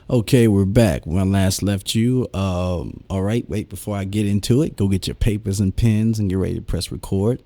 Okay, we're back. When I last left you, all right, wait, before I get into it, go get your papers and pens and get ready to press record.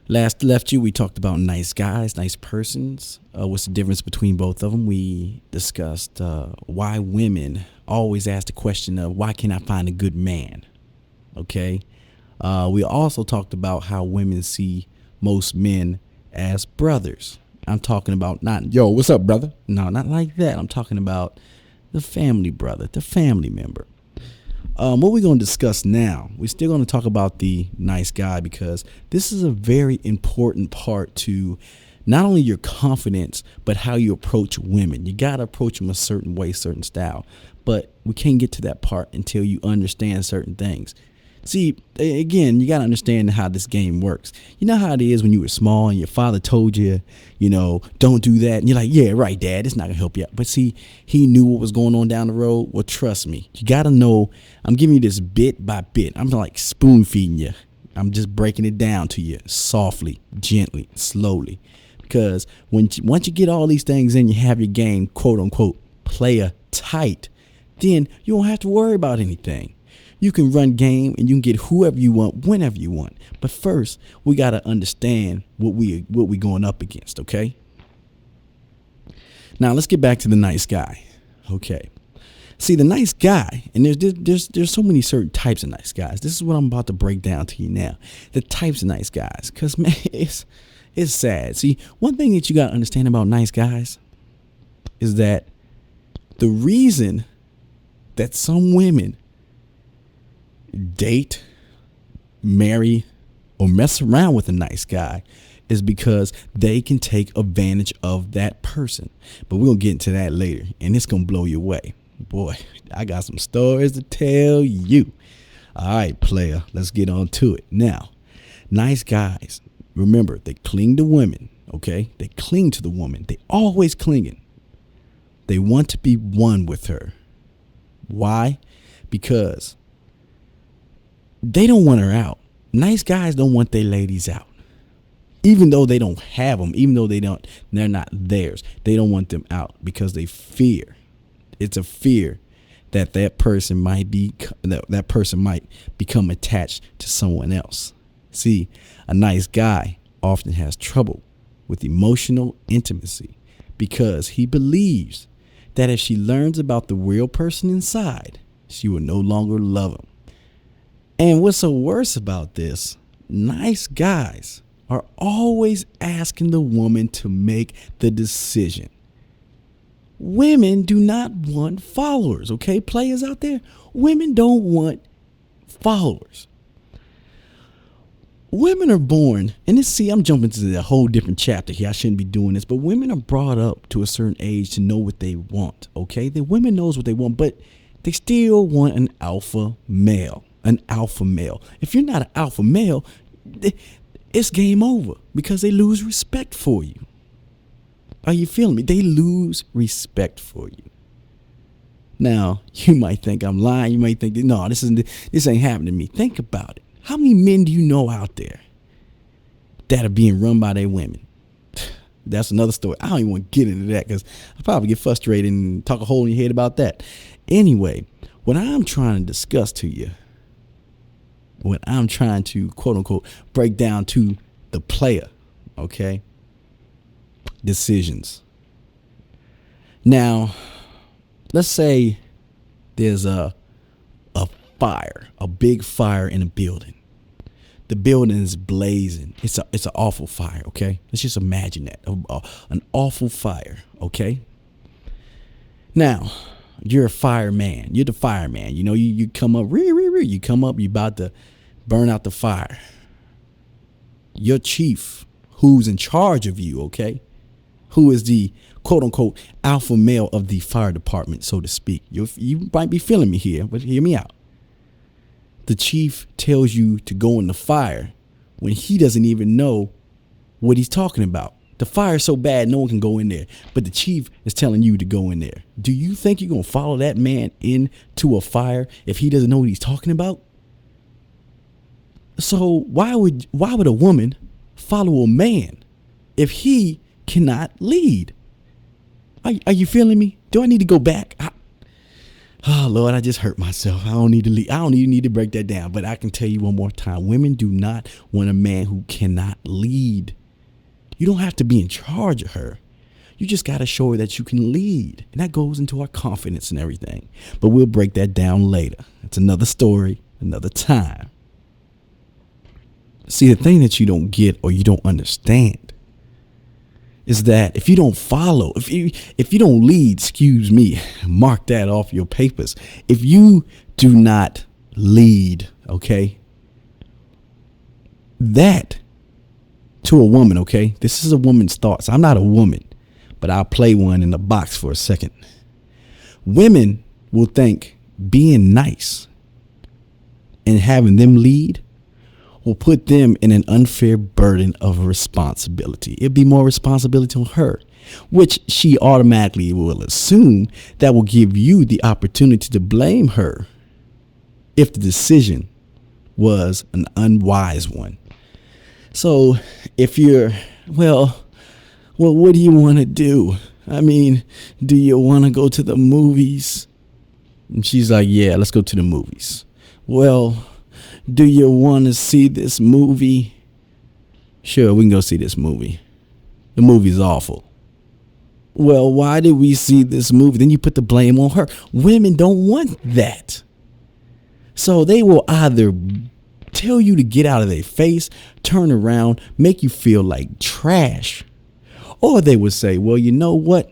Last left you, we talked about nice guys, nice persons. What's the difference between both of them? We discussed why women always ask the question of why can't I find a good man? Okay. We also talked about how women see most men as brothers. I'm talking about not, yo, what's up, brother? No, not like that. I'm talking about the family brother, the family member. What we're going to discuss now, we're still going to talk about the nice guy because this is a very important part to not only your confidence, but how you approach women. You got to approach them a certain way, certain style. But we can't get to that part until you understand certain things. See, again, you got to understand how this game works. You know how it is when you were small and your father told you, don't do that. And you're like, yeah, right, Dad, it's not going to help you out. But see, he knew what was going on down the road. Well, trust me, you got to know, I'm giving you this bit by bit. I'm like spoon feeding you. I'm just breaking it down to you softly, gently, slowly. Because once you get all these things in, you have your game, quote unquote, player tight, then you don't have to worry about anything. You can run game and you can get whoever you want, whenever you want. But first, we got to understand what we going up against, okay? Now, let's get back to the nice guy. Okay. See, the nice guy, and there's so many certain types of nice guys. This is what I'm about to break down to you now. The types of nice guys, cuz man, it's sad. See, one thing that you got to understand about nice guys is that the reason that some women date, marry, or mess around with a nice guy is because they can take advantage of that person. But we're going to get into that later, and it's going to blow you away. Boy, I got some stories to tell you. All right, player, let's get on to it. Now, nice guys, remember, they cling to women, okay? They cling to the woman. They always clinging. They want to be one with her. Why? Because they don't want her out. Nice guys don't want their ladies out. Even though they don't have them, even though they're not theirs. They don't want them out because they fear. It's a fear that person might become attached to someone else. See, a nice guy often has trouble with emotional intimacy because he believes that if she learns about the real person inside, she will no longer love him. And what's so worse about this, nice guys are always asking the woman to make the decision. Women do not want followers, okay? Players out there, women don't want followers. Women are born, and I'm jumping to a whole different chapter here. I shouldn't be doing this, but women are brought up to a certain age to know what they want, okay? The women knows what they want, but they still want an alpha male. An alpha male. If you're not an alpha male, it's game over because they lose respect for you. Are you feeling me? They lose respect for you. Now, you might think I'm lying. You might think, no, this ain't happening to me. Think about it. How many men do you know out there that are being run by their women? That's another story. I don't even want to get into that because I'll probably get frustrated and talk a hole in your head about that. Anyway, what I'm trying to discuss to you, what I'm trying to, quote unquote, break down to the player, okay? Decisions. Now, let's say there's a fire, a big fire in a building. The building is blazing. It's an awful fire, okay? Let's just imagine that. An awful fire, okay? Now, you're a fireman. You're the fireman. You come up, you come up, you about to burn out the fire. Your chief, who's in charge of you, okay? Who is the quote unquote alpha male of the fire department, so to speak. You might be feeling me here, but hear me out. The chief tells you to go in the fire when he doesn't even know what he's talking about. The fire's so bad, no one can go in there. But the chief is telling you to go in there. Do you think you're going to follow that man into a fire if he doesn't know what he's talking about? So why would a woman follow a man if he cannot lead? Are you feeling me? Do I need to go back? Oh Lord, I just hurt myself. I don't need to lead. I don't even need to break that down. But I can tell you one more time: women do not want a man who cannot lead. You don't have to be in charge of her. You just got to show her that you can lead. And that goes into our confidence and everything. But we'll break that down later. It's another story, another time. See, the thing that you don't get or you don't understand is that if you don't follow, if you don't lead, excuse me, mark that off your papers. If you do not lead, okay, that to a woman, okay, this is a woman's thoughts. I'm not a woman, but I'll play one in the box for a second. Women will think being nice and having them lead will put them in an unfair burden of responsibility. It'd be more responsibility on her, which she automatically will assume that will give you the opportunity to blame her if the decision was an unwise one. So if you're, well, what do you want to do? I mean, do you want to go to the movies? And she's like, yeah, let's go to the movies. Well, do you want to see this movie? Sure, we can go see this movie. The movie's awful. Well, why did we see this movie? Then you put the blame on her. Women don't want that. So they will either tell you to get out of their face, turn around, make you feel like trash. Or they would say, well, you know what?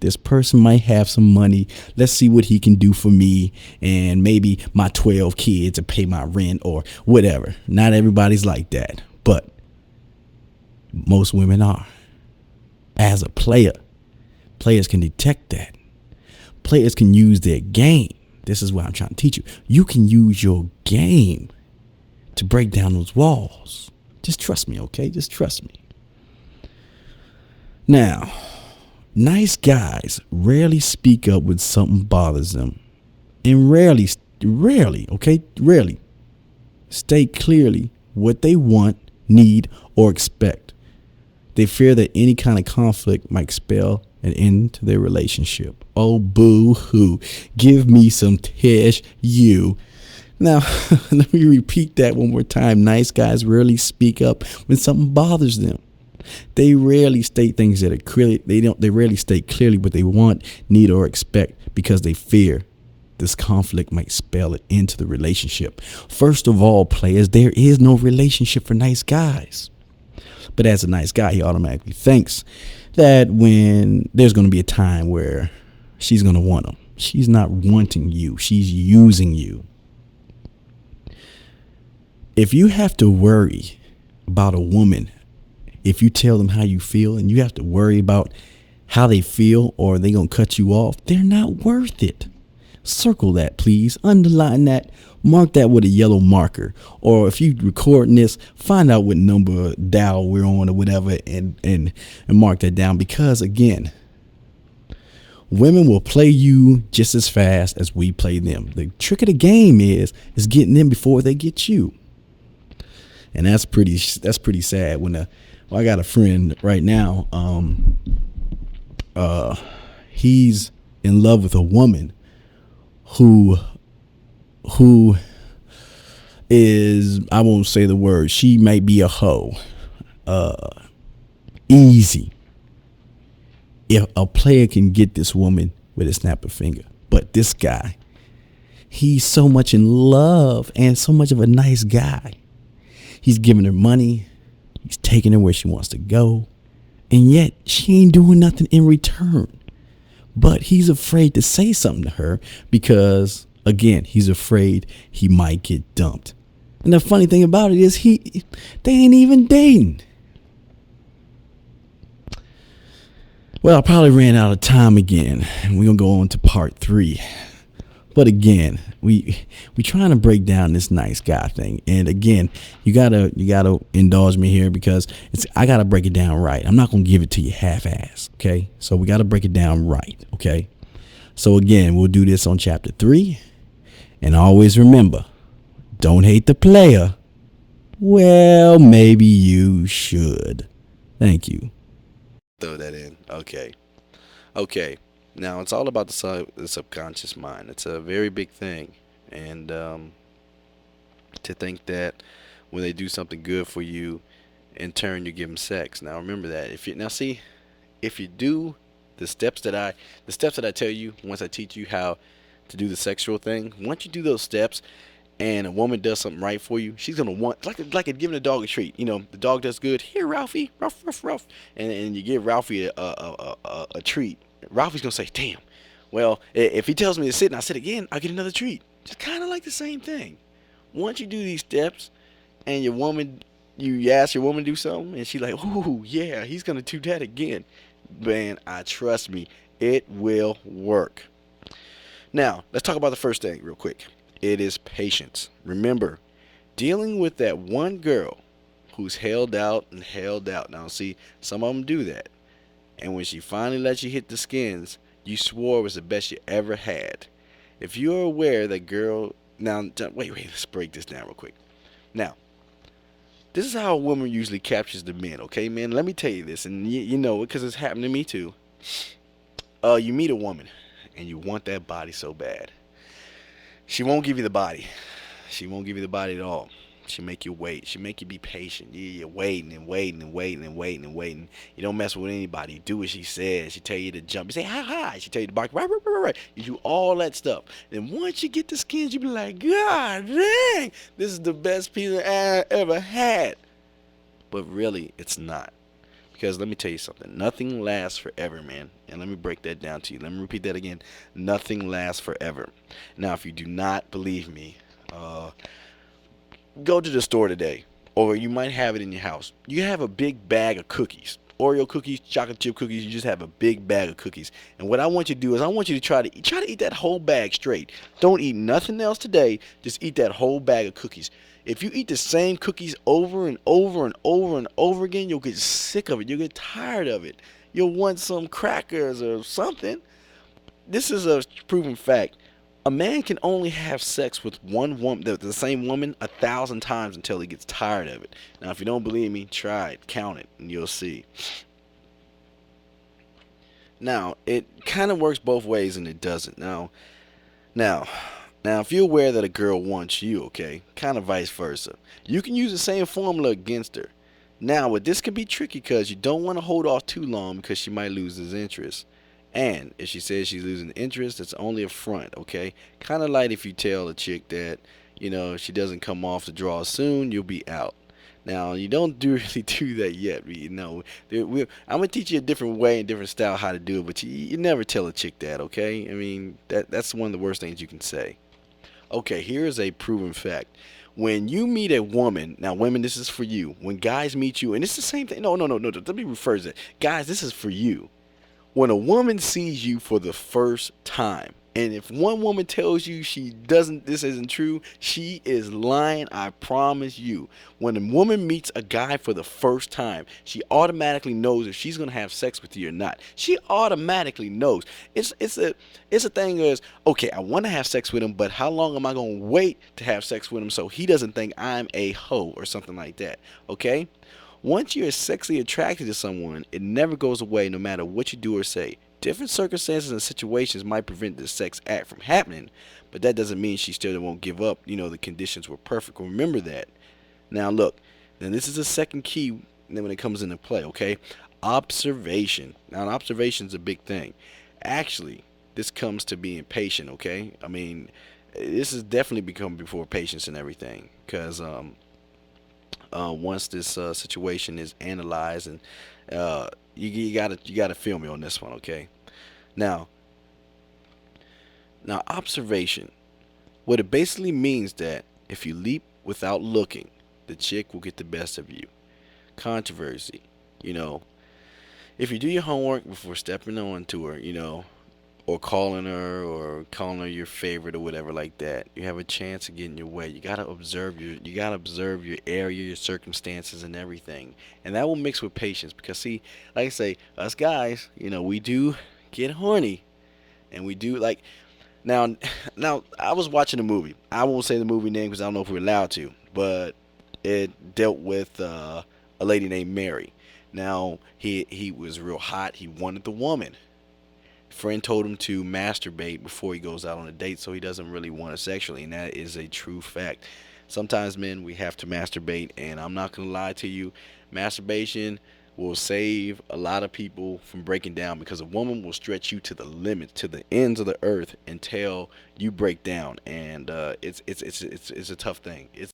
This person might have some money. Let's see what he can do for me. And maybe my 12 kids to pay my rent or whatever. Not everybody's like that. But most women are. As a player, players can detect that. Players can use their game. This is what I'm trying to teach you. You can use your game to break down those walls. Just trust me, okay? Just trust me. Now, nice guys rarely speak up when something bothers them. And rarely state clearly what they want, need, or expect. They fear that any kind of conflict might spell an end to their relationship. Oh, boo-hoo. Give me some tish, you. Now, let me repeat that one more time. Nice guys rarely speak up when something bothers them. They rarely state things that are clearly, they rarely state clearly what they want, need, or expect because they fear this conflict might spell it into the relationship. First of all, players, there is no relationship for nice guys. But as a nice guy, he automatically thinks that when there's going to be a time where she's going to want him. She's not wanting you. She's using you. If you have to worry about a woman, if you tell them how you feel and you have to worry about how they feel or they going to cut you off, they're not worth it. Circle that, please. Underline that. Mark that with a yellow marker. Or if you're recording this, find out what number dial we're on or whatever and mark that down. Because, again, women will play you just as fast as we play them. The trick of the game is getting them before they get you. And that's pretty sad. I got a friend right now. He's in love with a woman who is, I won't say the word, she might be a hoe. Easy. If a player can get this woman with a snap of finger. But this guy, he's so much in love and so much of a nice guy. He's giving her money. He's taking her where she wants to go. And yet she ain't doing nothing in return. But he's afraid to say something to her because, again, he's afraid he might get dumped. And the funny thing about it is they ain't even dating. Well, I probably ran out of time again. And we're going to go on to part 3. But again, we trying to break down this nice guy thing. And again, you gotta indulge me here because I gotta break it down right. I'm not gonna give it to you half-ass. Okay, so we gotta break it down right. Okay, so again, we'll do this on chapter 3, and always remember, don't hate the player. Well, maybe you should. Thank you. Throw that in. Okay. Now, it's all about the subconscious mind. It's a very big thing. And to think that when they do something good for you, in turn you give them sex. Now remember that. If you now see, if you do the steps that I the steps that I tell you once I teach you how to do the sexual thing, once you do those steps and a woman does something right for you, she's gonna want like giving a dog a treat. You know, the dog does good. Here, Ralphie, ruff, ruff, ruff, and you give Ralphie a treat. Ralphie's gonna say, "Damn, well, if he tells me to sit and I sit again, I'll get another treat." Just kind of like the same thing. Once you do these steps and your woman, you ask your woman to do something, and she like, "Ooh, yeah, he's gonna do that again." Man, I trust me, it will work. Now, let's talk about the first thing real quick. It is patience. Remember, dealing with that one girl who's held out and held out. Now, see, some of them do that. And when she finally lets you hit the skins, you swore it was the best you ever had. If you're aware that girl. Now, wait, let's break this down real quick. Now, this is how a woman usually captures the men, okay, man? Let me tell you this, and you know it because it's happened to me too. You meet a woman, and you want that body so bad. She won't give you the body. She won't give you the body at all. She make you wait. She make you be patient. You're waiting and waiting and waiting and waiting and waiting. You don't mess with anybody. You do what she says. She tell you to jump. You say hi hi. She tell you to bark. Right, right, right, right. You do all that stuff. Then once you get the skins, you be like, God dang, this is the best pizza I ever had. But really, it's not. Because let me tell you something. Nothing lasts forever, man. And let me break that down to you. Let me repeat that again. Nothing lasts forever. Now, if you do not believe me, go to the store today, or you might have it in your house. You have a big bag of cookies. Oreo cookies, chocolate chip cookies, you just have a big bag of cookies. And what I want you to do is I want you to try to eat that whole bag straight. Don't eat nothing else today. Just eat that whole bag of cookies. If you eat the same cookies over and over and over and over again, you'll get sick of it. You'll get tired of it. You'll want some crackers or something. This is a proven fact. A man can only have sex with one woman, the same woman, 1,000 times until he gets tired of it. Now, if you don't believe me, try it, count it, and you'll see. Now, it kind of works both ways, and it doesn't. Now, now, if you're aware that a girl wants you, okay, kind of vice versa, you can use the same formula against her. Now, but this can be tricky because you don't want to hold off too long because she might lose his interest. And if she says she's losing interest, it's only a front, okay? Kind of like if you tell a chick that, if she doesn't come off the draw soon, you'll be out. Now, you don't really do that yet, I'm going to teach you a different way and different style how to do it, but you never tell a chick that, okay? I mean, that's one of the worst things you can say. Okay, here is a proven fact. When you meet a woman, now women, this is for you. When guys meet you, and it's the same thing. No, no, no, no. Let me rephrase it. Guys, this is for you. When a woman sees you for the first time, and if one woman tells you this isn't true, she is lying, I promise you. When a woman meets a guy for the first time, she automatically knows if she's gonna have sex with you or not. She automatically knows. It's a thing is, okay, I want to have sex with him, but how long am I gonna wait to have sex with him so he doesn't think I'm a hoe or something like that? Okay? Once you're sexually attracted to someone, it never goes away no matter what you do or say. Different circumstances and situations might prevent the sex act from happening, but that doesn't mean she still won't give up. The conditions were perfect. Remember that. Now, look, then this is the second key when it comes into play, okay? Observation. Now, observation is a big thing. Actually, this comes to being patient, okay? I mean, this has definitely become before patience and everything, because once this situation is analyzed and you gotta feel me on this one, okay? Now, observation. What it basically means that if you leap without looking, the chick will get the best of you. Controversy. You know, if you do your homework before stepping on to her, or calling her your favorite or whatever like that, you have a chance of getting your way. You gotta observe your area, your circumstances and everything. And that will mix with patience because see, like I say, us guys, we do get horny and we do like now now I was watching a movie. I won't say the movie name because I don't know if we're allowed to, but it dealt with a lady named Mary. Now he was real hot. He wanted the woman. Friend told him to masturbate before he goes out on a date, so he doesn't really want it sexually, and that is a true fact. Sometimes, men, we have to masturbate, and I'm not gonna lie to you, masturbation will save a lot of people from breaking down because a woman will stretch you to the limit, to the ends of the earth, until you break down, and it's a tough thing. It's